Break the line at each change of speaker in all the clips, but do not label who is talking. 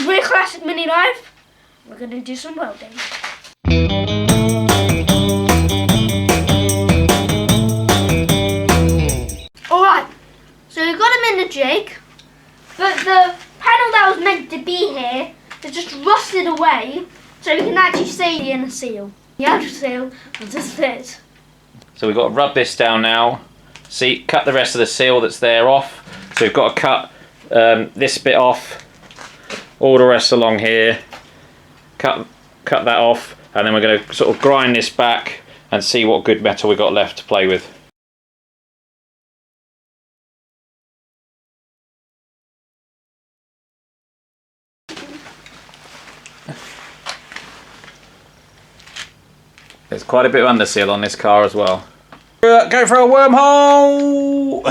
we're Classic Mini Live, we're going to do some welding. Alright, so we've got them in the jig, but the panel that was meant to be here has just rusted away, so we can actually see the inner seal. The outer seal was just this.
So we've got to rub this down now. See, cut the rest of the seal that's there off. So we've got to cut this bit off, all the rest along here, cut that off, and then we're going to sort of grind this back and see what good metal we've got left to play with. There's quite a bit of underseal on this car as well. Go for a wormhole!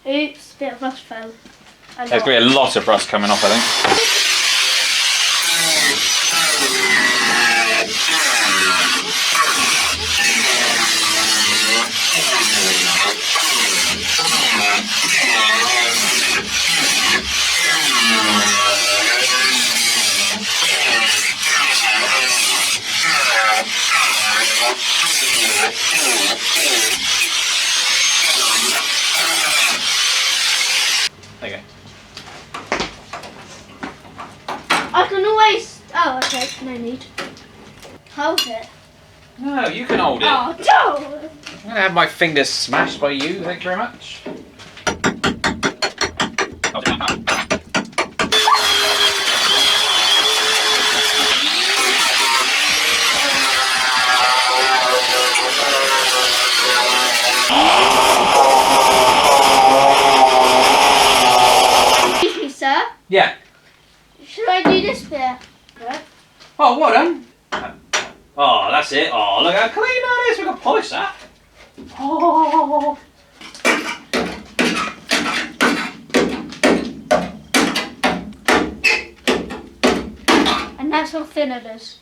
Oops, bit of rust fell.
There's going to be a lot of rust coming off, I think. There you go.
I can always... Oh, okay, no need. Hold it.
No, you can hold it.
Oh, don't!
I'm going to have my fingers smashed by you, thank you very much.
Excuse me, sir.
Yeah.
Should I do this bit? Good.
Oh, well done. Oh, that's it. Oh, look how clean that is. We've got to polish that. Oh.
And that's how thin it is.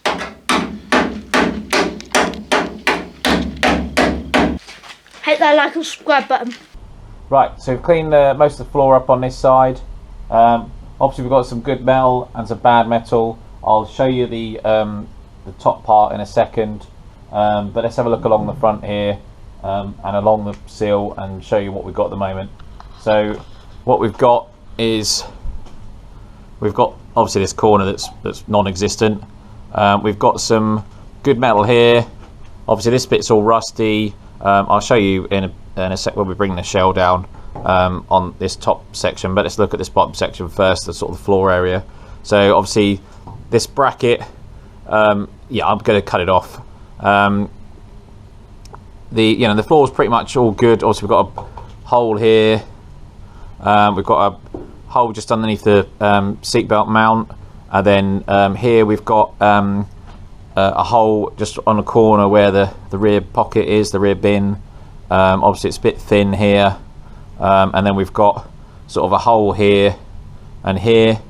Hit that like and subscribe button.
Right, so we've cleaned most of the floor up on this side. Obviously we've got some good metal and some bad metal. I'll show you the top part in a second, but let's have a look along the front here and along the sill and show you what we've got at the moment. So what we've got is, we've got obviously this corner that's non-existent. We've got some good metal here. Obviously this bit's all rusty. I'll show you in a sec when we bring the shell down on this top section, but let's look at this bottom section first, the sort of the floor area. So obviously this bracket, yeah, I'm going to cut it off. The floor is pretty much all good. Also we've got a hole here. We've got a hole just underneath the seatbelt mount, and then here we've got a hole just on the corner where the rear pocket is, the rear bin. Obviously it's a bit thin here, and then we've got sort of a hole here and here.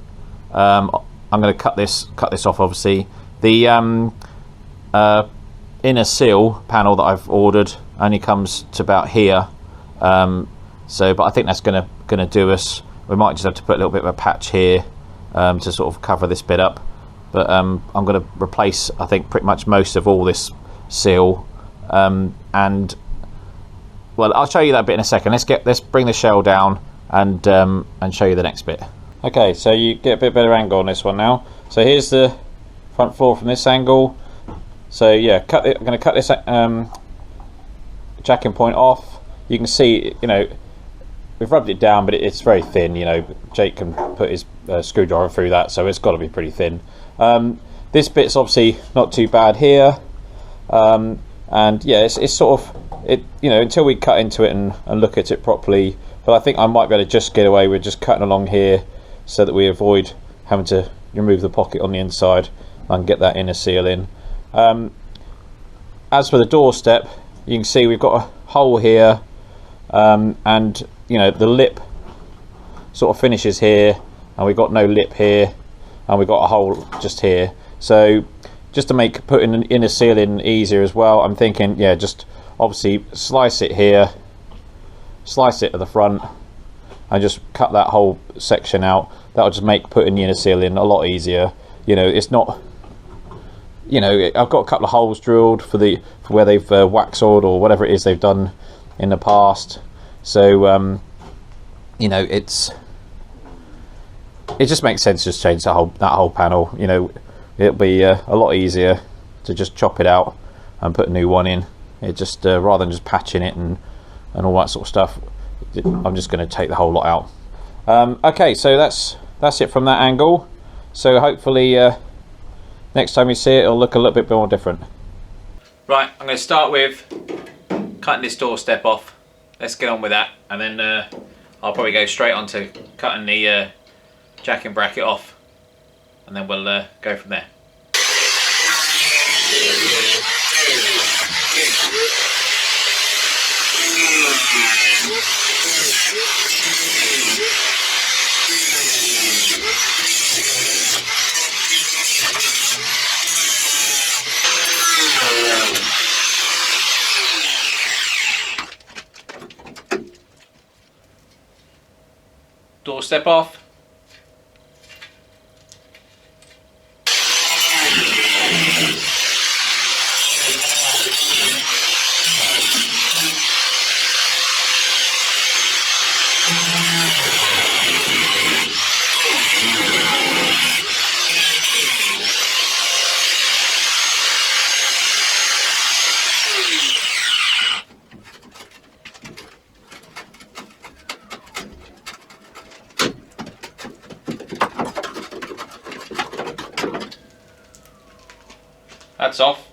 I'm going to cut this off. Obviously the inner seal panel that I've ordered only comes to about here, but I think that's going to do us. We might just have to put a little bit of a patch here to sort of cover this bit up, but I'm going to replace, I think, pretty much most of all this seal, and well, I'll show you that bit in a second. Let's bring the shell down and show you the next bit. Okay, so you get a bit better angle on this one now. So here's the front floor from this angle. So yeah, I'm going to cut this jacking point off. You can see, we've rubbed it down, but it's very thin. Jake can put his screwdriver through that, so it's got to be pretty thin. This bit's obviously not too bad here, and yeah, it's sort of until we cut into it and look at it properly. But I think I might be able to just get away with just cutting along here, so that we avoid having to remove the pocket on the inside and get that inner seal in. As for the doorstep, you can see we've got a hole here, and the lip sort of finishes here, and we've got no lip here, and we've got a hole just here. So just to make putting an inner seal in easier as well, I'm thinking, yeah, just obviously slice it here, slice it at the front, and just cut that whole section out. That'll just make putting the inner seal in a lot easier. You know, it's not, you know, I've got a couple of holes drilled for where they've waxed or whatever it is they've done in the past. So you know, it just makes sense to just change that whole panel. You know, it'll be a lot easier to just chop it out and put a new one in. It just rather than just patching it and all that sort of stuff, I'm just going to take the whole lot out. Okay, so that's it from that angle. So hopefully next time you see it, it'll look a little bit more different. Right, I'm going to start with cutting this doorstep off. Let's get on with that, and then I'll probably go straight on to cutting the jacking bracket off, and then we'll go from there. Doorstep off. That's off.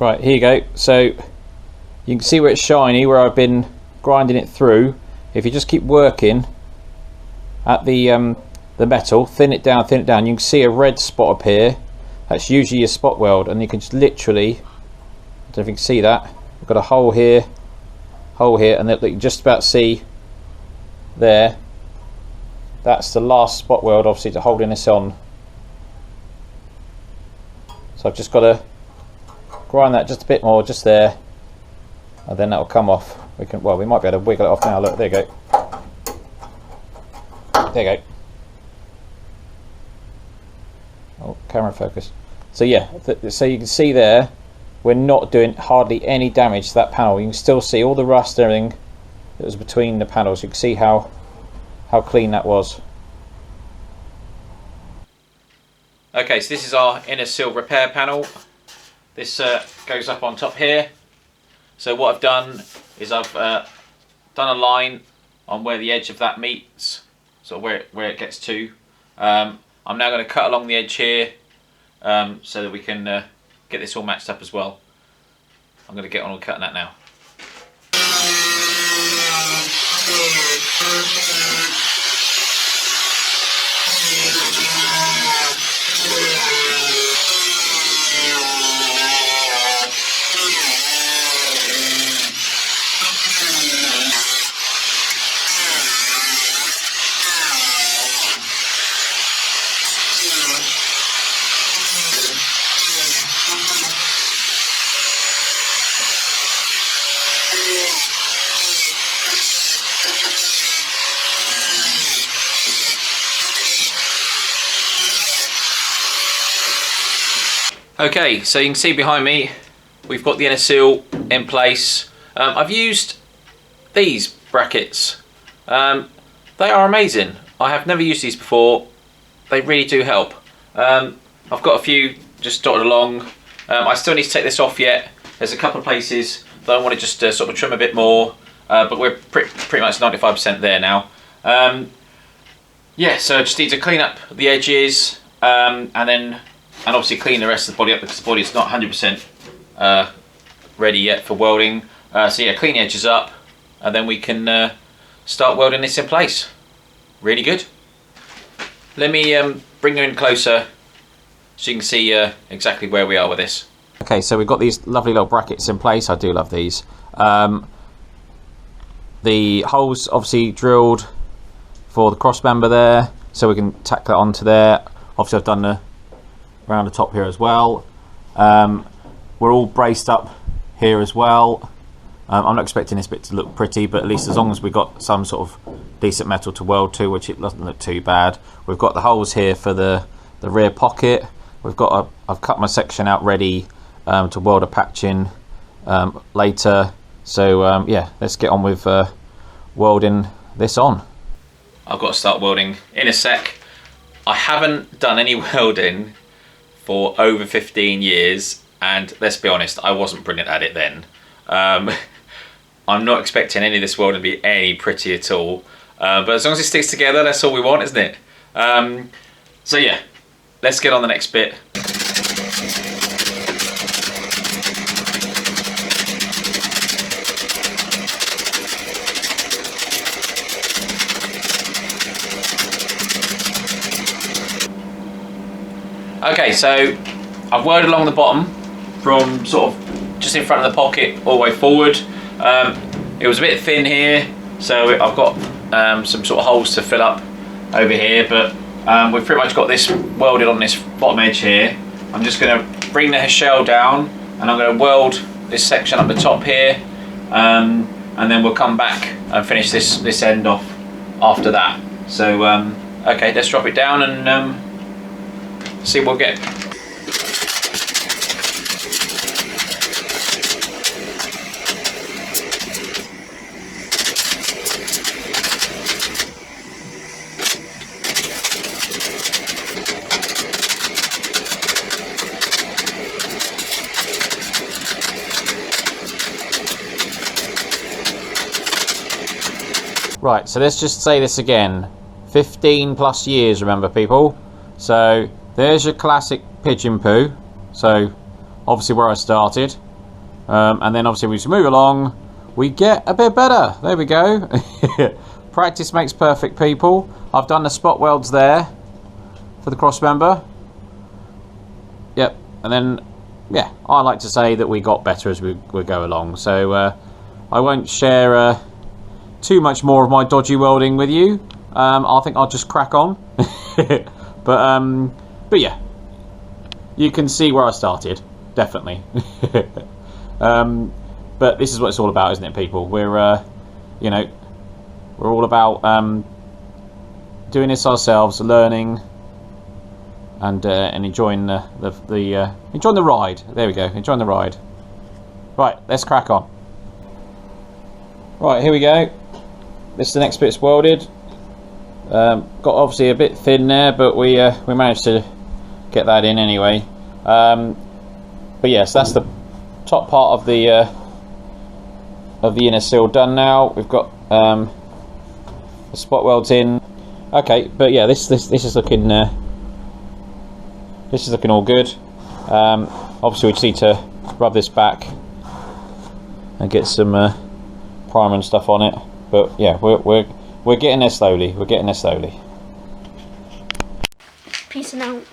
Right, here you go. So you can see where it's shiny, where I've been grinding it through. If you just keep working at the metal, thin it down, you can see a red spot appear. That's usually your spot weld, and you can just literally, I don't know if you can see that, I've got a hole here, and that you can just about see there. That's the last spot weld, obviously, to holding this on. So I've just got to grind that just a bit more, just there, and then that will come off. We might be able to wiggle it off now. Look, there you go. There you go. Oh, camera focus. So yeah, so you can see there, we're not doing hardly any damage to that panel. You can still see all the rust and everything that was between the panels. You can see how clean that was. Okay, so this is our inner sill repair panel. This goes up on top here. So what I've done is I've done a line on where the edge of that meets sort of where it gets to. I'm now going to cut along the edge here so that we can get this all matched up as well. I'm going to get on cutting that now. Okay, so you can see behind me we've got the inner seal in place. I've used these brackets. They are amazing. I have never used these before. They really do help. I've got a few just dotted along. I still need to take this off yet. There's a couple of places that I want to just sort of trim a bit more, but we're pretty much 95% there now. Yeah, so I just need to clean up the edges and obviously clean the rest of the body up because the body's not 100% ready yet for welding. So yeah, clean the edges up and then we can start welding this in place. Really good. Let me bring you in closer so you can see exactly where we are with this. Okay, so we've got these lovely little brackets in place. I do love these. The holes obviously drilled for the cross member there, so we can tack that onto there. Obviously I've done the around the top here as well. We're all braced up here as well. I'm not expecting this bit to look pretty, but at least as long as we've got some sort of decent metal to weld to, which it doesn't look too bad. We've got the holes here for the rear pocket. We've got I've cut my section out ready to weld a patch in later. So yeah, let's get on with welding this on. I've got to start welding in a sec. I haven't done any welding for over 15 years, and let's be honest, I wasn't brilliant at it then. I'm not expecting any of this welding to be any pretty at all, but as long as it sticks together, that's all we want, isn't it? So yeah, let's get on the next bit. Okay, so I've welded along the bottom from sort of just in front of the pocket all the way forward. It was a bit thin here, so I've got some sort of holes to fill up over here, but we've pretty much got this welded on this bottom edge here. I'm just going to bring the shell down and I'm going to weld this section up the top here, and then we'll come back and finish this end off after that. So okay, let's drop it down and see what we'll get. Right, so let's just say this again. 15 plus years, remember people. So there's your classic pigeon poo. So obviously where I started. And then obviously we just move along. We get a bit better. There we go. Practice makes perfect, people. I've done the spot welds there for the cross member. Yep. And then, yeah, I like to say that we got better as we go along. So I won't share too much more of my dodgy welding with you. I think I'll just crack on. But yeah, you can see where I started, definitely. But this is what it's all about, isn't it, people? We're you know, we're all about doing this ourselves, learning, and enjoying enjoying the ride. There we go, enjoying the ride. Right, let's crack on. Right, here we go. This is the next bit's welded. Got obviously a bit thin there, but we managed to get that in anyway. But yes, that's the top part of the inner seal done now. We've got the spot welds in. Okay, but yeah, this is looking all good. Obviously, we just need to rub this back and get some primer and stuff on it. But yeah, we're getting there slowly. We're getting there slowly.
Peace out.